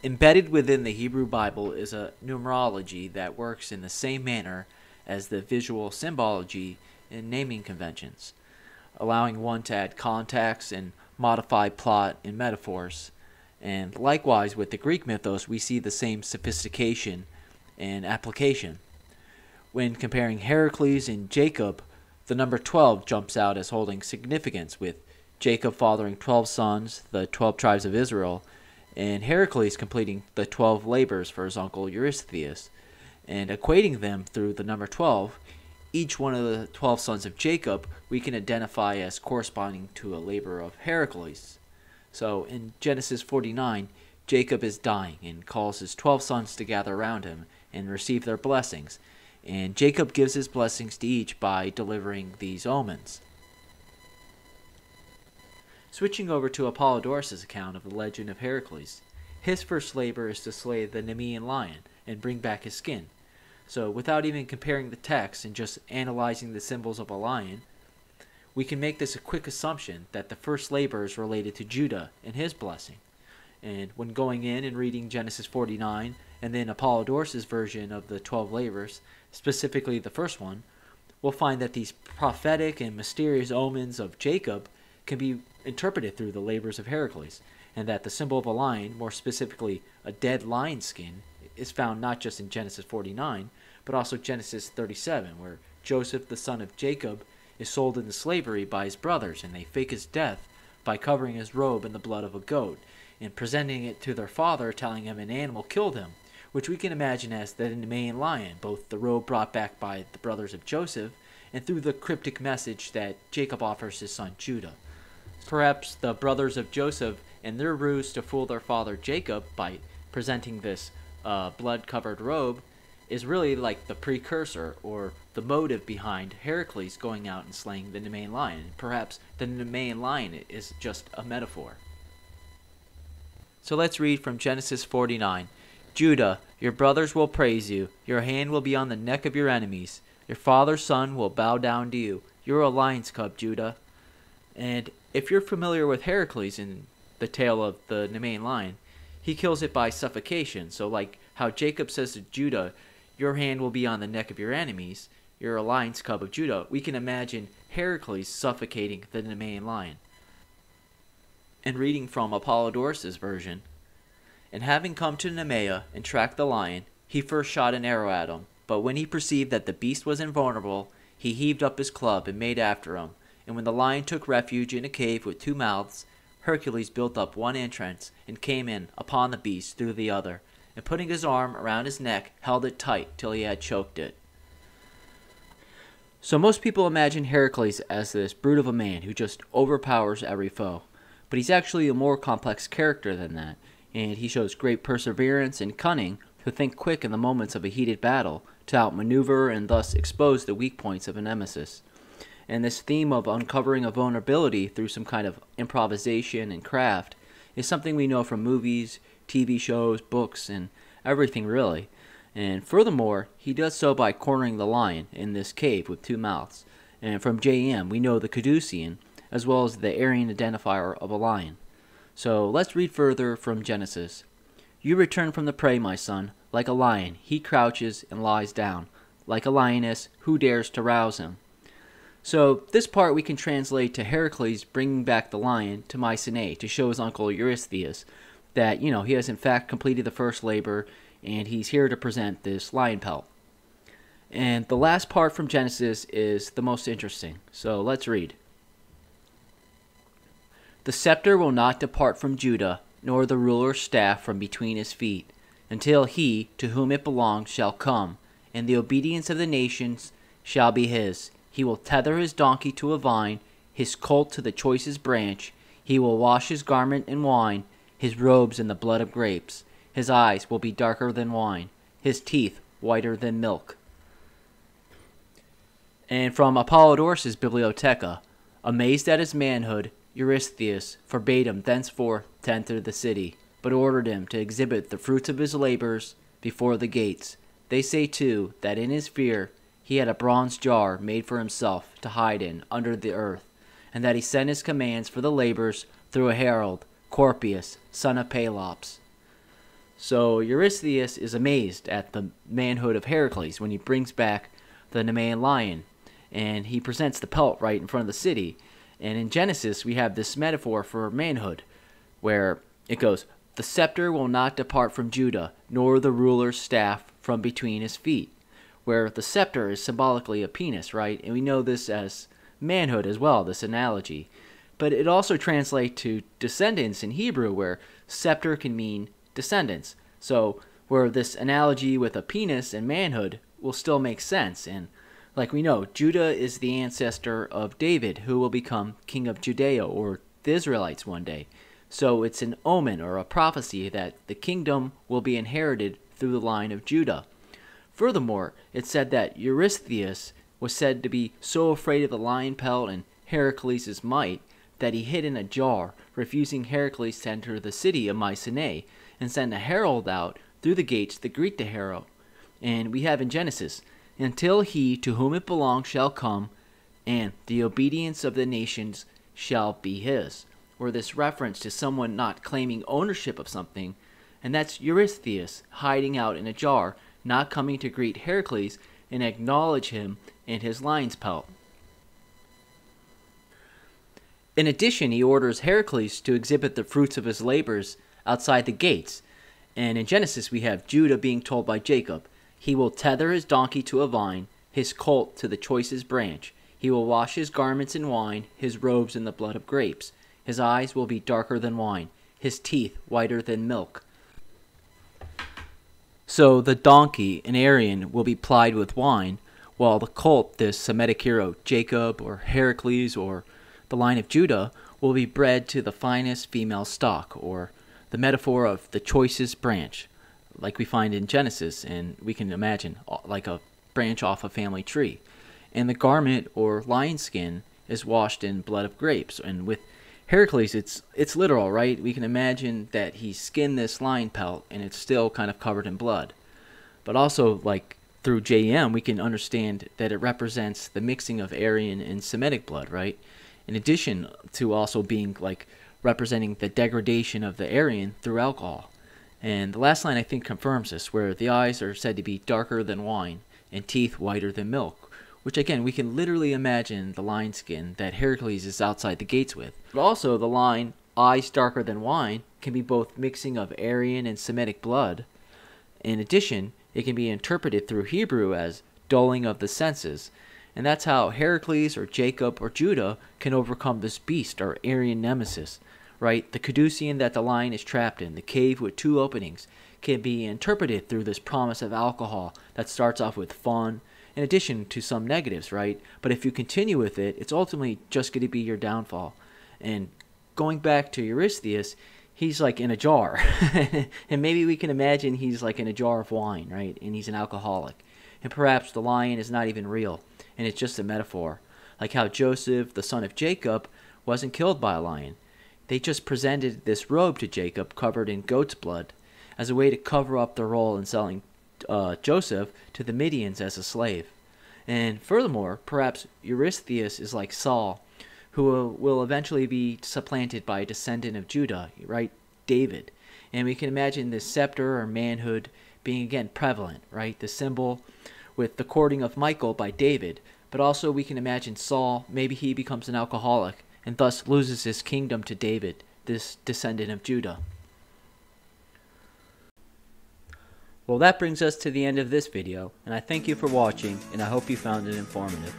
Embedded within the Hebrew Bible is a numerology that works in the same manner as the visual symbology in naming conventions, allowing one to add context and modify plot and metaphors. And likewise, with the Greek mythos, we see the same sophistication and application. When comparing Heracles and Jacob, the number 12 jumps out as holding significance, with Jacob fathering 12 sons, the 12 tribes of Israel, and Heracles completing the 12 labors for his uncle Eurystheus, and equating them through the number 12. Each one of the 12 sons of Jacob we can identify as corresponding to a labor of Heracles. So in Genesis 49, Jacob is dying and calls his 12 sons to gather around him and receive their blessings, and Jacob gives his blessings to each by delivering these omens. Switching over to Apollodorus' account of the legend of Heracles, his first labor is to slay the Nemean lion and bring back his skin. So without even comparing the text and just analyzing the symbols of a lion, we can make this a quick assumption that the first labor is related to Judah and his blessing. And when going in and reading Genesis 49 and then Apollodorus' version of the 12 labors, specifically the first one, we'll find that these prophetic and mysterious omens of Jacob can be interpreted through the labors of Heracles, and that the symbol of a lion, more specifically a dead lion skin, is found not just in Genesis 49, but also Genesis 37, where Joseph, the son of Jacob, is sold into slavery by his brothers, and they fake his death by covering his robe in the blood of a goat, and presenting it to their father, telling him an animal killed him, which we can imagine as the Nemean lion, both the robe brought back by the brothers of Joseph, and through the cryptic message that Jacob offers his son Judah. Perhaps the brothers of Joseph, in their ruse to fool their father Jacob by presenting this blood-covered robe, is really like the precursor or the motive behind Heracles going out and slaying the Nemean lion. Perhaps the Nemean lion is just a metaphor. So let's read from Genesis 49. Judah, your brothers will praise you. Your hand will be on the neck of your enemies. Your father's son will bow down to you. You're a lion's cub, Judah. And if you're familiar with Heracles in the tale of the Nemean lion, he kills it by suffocation. So like how Jacob says to Judah, your hand will be on the neck of your enemies, you're a lion's cub of Judah, we can imagine Heracles suffocating the Nemean lion. And reading from Apollodorus' version, and having come to Nemea and tracked the lion, he first shot an arrow at him, but when he perceived that the beast was invulnerable, he heaved up his club and made after him. And when the lion took refuge in a cave with 2 mouths, Hercules built up one entrance and came in upon the beast through the other, and putting his arm around his neck, held it tight till he had choked it. So most people imagine Heracles as this brute of a man who just overpowers every foe, but he's actually a more complex character than that, and he shows great perseverance and cunning to think quick in the moments of a heated battle, to outmaneuver and thus expose the weak points of a nemesis. And this theme of uncovering a vulnerability through some kind of improvisation and craft is something we know from movies, TV shows, books, and everything really. And furthermore, he does so by cornering the lion in this cave with 2 mouths. And from JM, we know the caducean, as well as the Aryan identifier of a lion. So let's read further from Genesis. You return from the prey, my son. Like a lion, he crouches and lies down. Like a lioness, who dares to rouse him? So this part we can translate to Heracles bringing back the lion to Mycenae to show his uncle Eurystheus that, he has in fact completed the first labor and he's here to present this lion pelt. And the last part from Genesis is the most interesting. So let's read. The scepter will not depart from Judah, nor the ruler's staff from between his feet, until he to whom it belongs shall come, and the obedience of the nations shall be his. He will tether his donkey to a vine, his colt to the choicest branch. He will wash his garment in wine, his robes in the blood of grapes. His eyes will be darker than wine, his teeth whiter than milk. And from Apollodorus Bibliotheca, amazed at his manhood, Eurystheus forbade him thenceforth to enter the city, but ordered him to exhibit the fruits of his labors before the gates. They say too that in his fear he had a bronze jar made for himself to hide in under the earth, and that he sent his commands for the labors through a herald, Corpius, son of Pelops. So Eurystheus is amazed at the manhood of Heracles when he brings back the Nemean lion, and he presents the pelt right in front of the city. And in Genesis, we have this metaphor for manhood, where it goes, "The scepter will not depart from Judah, nor the ruler's staff from between his feet," where the scepter is symbolically a penis, right? And we know this as manhood as well, this analogy. But it also translates to descendants in Hebrew, where scepter can mean descendants. So where this analogy with a penis and manhood will still make sense. And like we know, Judah is the ancestor of David, who will become king of Judea, or the Israelites one day. So it's an omen or a prophecy that the kingdom will be inherited through the line of Judah. Furthermore, it's said that Eurystheus was said to be so afraid of the lion pelt and Heracles' might that he hid in a jar, refusing Heracles to enter the city of Mycenae, and sent a herald out through the gates to greet the hero. And we have in Genesis, "Until he to whom it belongs shall come, and the obedience of the nations shall be his," or this reference to someone not claiming ownership of something, and that's Eurystheus hiding out in a jar, not coming to greet Heracles and acknowledge him in his lion's pelt. In addition, he orders Heracles to exhibit the fruits of his labors outside the gates. And in Genesis, we have Judah being told by Jacob, "He will tether his donkey to a vine, his colt to the choicest branch. He will wash his garments in wine, his robes in the blood of grapes. His eyes will be darker than wine, his teeth whiter than milk." So the donkey, an Aryan, will be plied with wine, while the colt, this Semitic hero, Jacob or Heracles or the line of Judah, will be bred to the finest female stock, or the metaphor of the choicest branch, like we find in Genesis, and we can imagine like a branch off a family tree. And the garment, or lion skin, is washed in blood of grapes. And with Heracles, it's literal, right? We can imagine that he skinned this lion pelt, and it's still kind of covered in blood. But also, like through JM, we can understand that it represents the mixing of Aryan and Semitic blood, right? In addition to also being like representing the degradation of the Aryan through alcohol. And the last line I think confirms this, where the eyes are said to be darker than wine and teeth whiter than milk, which again we can literally imagine the lion skin that Heracles is outside the gates with. But also the line, "eyes darker than wine," can be both mixing of Aryan and Semitic blood. In addition, it can be interpreted through Hebrew as dulling of the senses. And that's how Heracles or Jacob or Judah can overcome this beast or Aryan nemesis, right? The caducean that the lion is trapped in, the cave with two openings, can be interpreted through this promise of alcohol that starts off with fun, in addition to some negatives, right? But if you continue with it, it's ultimately just going to be your downfall. And going back to Eurystheus, he's like in a jar. And maybe we can imagine he's like in a jar of wine, right? And he's an alcoholic. And perhaps the lion is not even real, and it's just a metaphor. Like how Joseph, the son of Jacob, wasn't killed by a lion. They just presented this robe to Jacob covered in goat's blood as a way to cover up their role in selling Joseph to the Midians as a slave. And furthermore, perhaps Eurystheus is like Saul, who will eventually be supplanted by a descendant of Judah, right? David. And we can imagine this scepter or manhood being again prevalent, right? The symbol with the courting of Michal by David, but also we can imagine Saul, maybe he becomes an alcoholic and thus loses his kingdom to David, this descendant of Judah. Well, that brings us to the end of this video, and I thank you for watching, and I hope you found it informative.